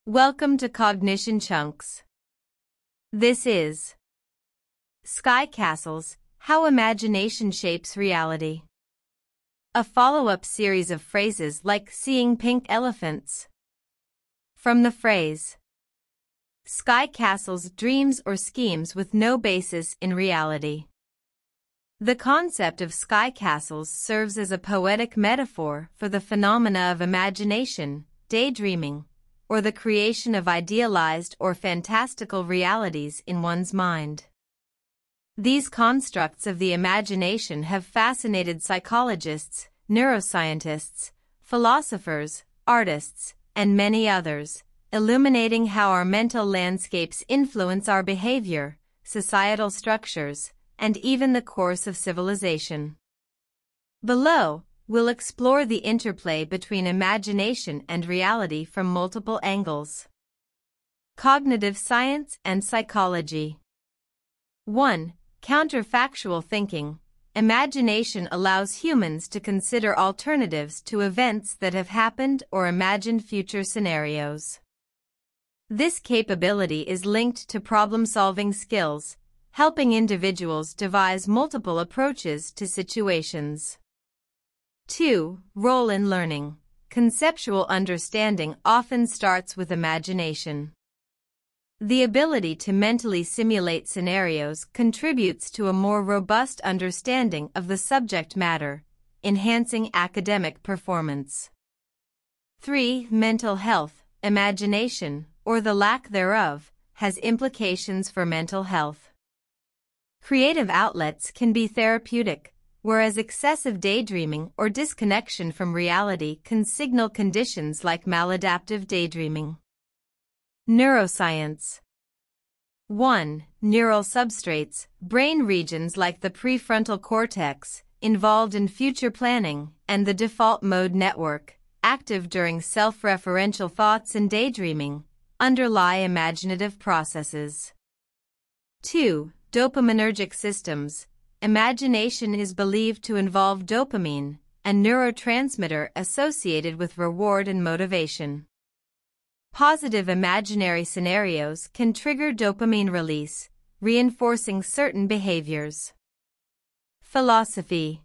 Welcome to CognitionChunks. This is Sky Castles, How Imagination Shapes Reality. A follow-up series of phrases like seeing pink elephants. From the phrase, Sky castles, dreams or schemes with no basis in reality. The concept of sky castles serves as a poetic metaphor for the phenomena of imagination, daydreaming, or the creation of idealized or fantastical realities in one's mind. These constructs of the imagination have fascinated psychologists, neuroscientists, philosophers, artists, and many others, illuminating how our mental landscapes influence our behavior, societal structures, and even the course of civilization. Below, we'll explore the interplay between imagination and reality from multiple angles. Cognitive science and psychology. 1. Counterfactual thinking. Imagination allows humans to consider alternatives to events that have happened or imagine future scenarios. This capability is linked to problem-solving skills, helping individuals devise multiple approaches to situations. 2. Role in learning. Conceptual understanding often starts with imagination. The ability to mentally simulate scenarios contributes to a more robust understanding of the subject matter, enhancing academic performance. 3. Mental health. Imagination, or the lack thereof, has implications for mental health. Creative outlets can be therapeutic, whereas excessive daydreaming or disconnection from reality can signal conditions like maladaptive daydreaming. Neuroscience. 1. Neural substrates, brain regions like the prefrontal cortex, involved in future planning, and the default mode network, active during self-referential thoughts and daydreaming, underlie imaginative processes. 2. Dopaminergic systems. Imagination is believed to involve dopamine, a neurotransmitter associated with reward and motivation. Positive imaginary scenarios can trigger dopamine release, reinforcing certain behaviors. Philosophy.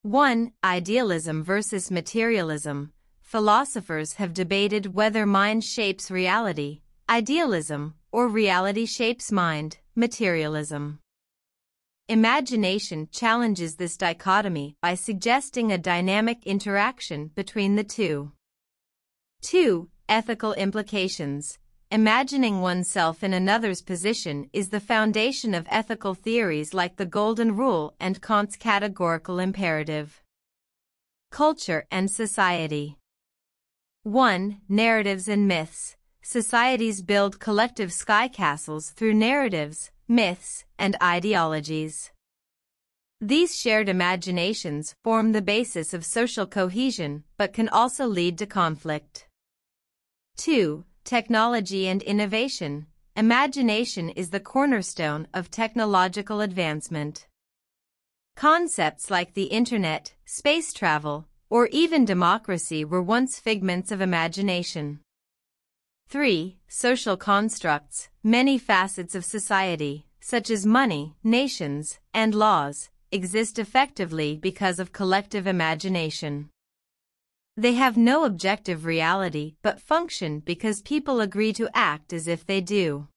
1. Idealism versus materialism. Philosophers have debated whether mind shapes reality, idealism, or reality shapes mind, materialism. Imagination challenges this dichotomy by suggesting a dynamic interaction between the two. 2. Ethical implications. Imagining oneself in another's position is the foundation of ethical theories like the Golden Rule and Kant's categorical imperative. Culture and society. 1. Narratives and myths. Societies build collective sky castles through narratives, myths, and ideologies. These shared imaginations form the basis of social cohesion but can also lead to conflict. 2. Technology and innovation. Imagination is the cornerstone of technological advancement. Concepts like the internet, space travel, or even democracy were once figments of imagination. 3. Social constructs. Many facets of society, such as money, nations, and laws, exist effectively because of collective imagination. They have no objective reality but function because people agree to act as if they do.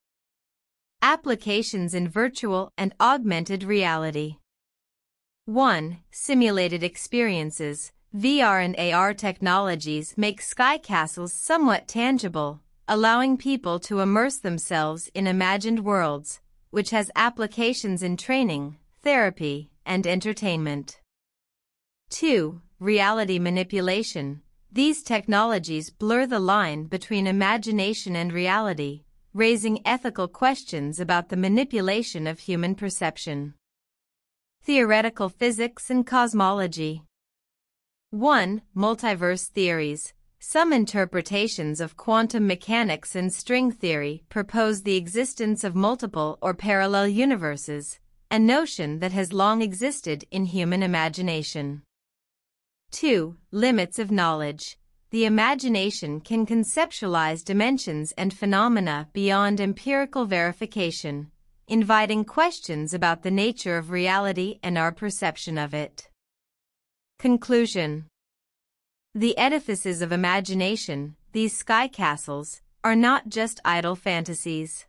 Applications in virtual and augmented reality. 1. Simulated experiences. VR and AR technologies make sky castles somewhat tangible, allowing people to immerse themselves in imagined worlds, which has applications in training, therapy, and entertainment. 2. Reality manipulation. These technologies blur the line between imagination and reality, raising ethical questions about the manipulation of human perception. Theoretical physics and cosmology. 1. Multiverse theories. Some interpretations of quantum mechanics and string theory propose the existence of multiple or parallel universes, a notion that has long existed in human imagination. 2. Limits of knowledge. the imagination can conceptualize dimensions and phenomena beyond empirical verification, inviting questions about the nature of reality and our perception of it. Conclusion. The edifices of imagination, these sky castles, are not just idle fantasies.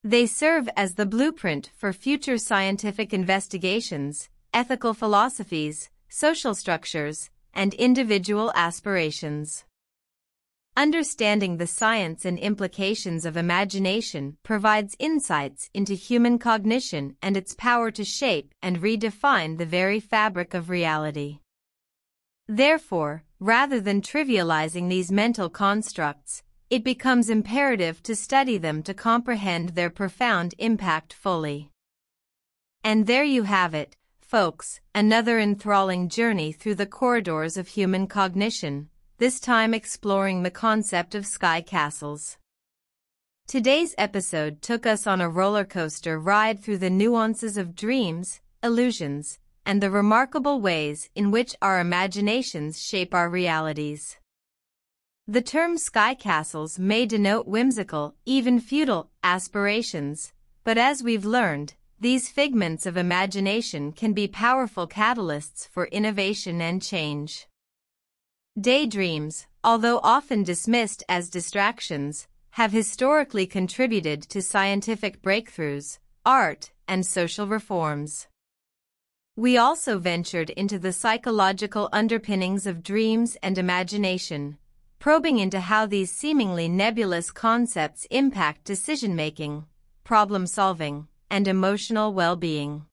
They serve as the blueprint for future scientific investigations, ethical philosophies, social structures, and individual aspirations. Understanding the science and implications of imagination provides insights into human cognition and its power to shape and redefine the very fabric of reality. Therefore, rather than trivializing these mental constructs, it becomes imperative to study them to comprehend their profound impact fully. And there you have it, folks, another enthralling journey through the corridors of human cognition, this time exploring the concept of sky castles. Today's episode took us on a roller coaster ride through the nuances of dreams, illusions, and the remarkable ways in which our imaginations shape our realities. The term sky castles may denote whimsical, even futile, aspirations, but as we've learned, these figments of imagination can be powerful catalysts for innovation and change. Daydreams, although often dismissed as distractions, have historically contributed to scientific breakthroughs, art, and social reforms. We also ventured into the psychological underpinnings of dreams and imagination, probing into how these seemingly nebulous concepts impact decision-making, problem-solving, and emotional well-being.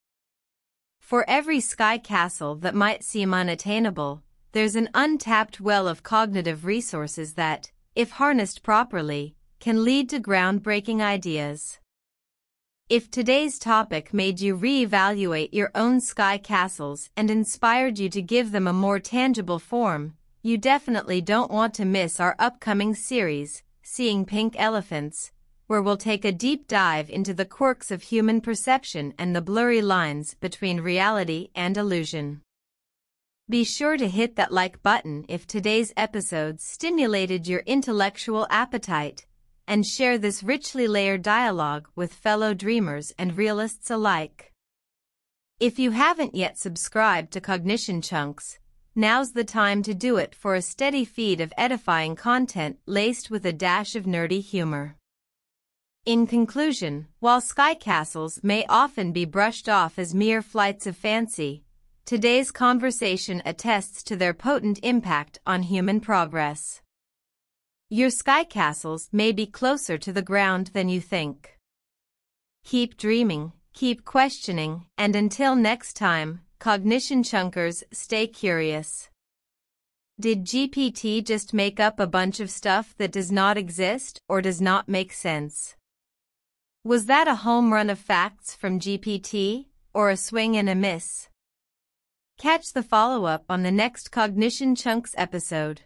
For every sky castle that might seem unattainable, there's an untapped well of cognitive resources that, if harnessed properly, can lead to groundbreaking ideas. If today's topic made you reevaluate your own sky castles and inspired you to give them a more tangible form, you definitely don't want to miss our upcoming series, Seeing Pink Elephants, where we'll take a deep dive into the quirks of human perception and the blurry lines between reality and illusion. Be sure to hit that like button if today's episode stimulated your intellectual appetite, and share this richly layered dialogue with fellow dreamers and realists alike. If you haven't yet subscribed to CognitionChunks, now's the time to do it for a steady feed of edifying content laced with a dash of nerdy humor. In conclusion, while sky castles may often be brushed off as mere flights of fancy, today's conversation attests to their potent impact on human progress. Your sky castles may be closer to the ground than you think. Keep dreaming, keep questioning, and until next time, Cognition Chunkers, stay curious. Did GPT just make up a bunch of stuff that does not exist or does not make sense? Was that a home run of facts from GPT, or a swing and a miss? Catch the follow-up on the next Cognition Chunks episode.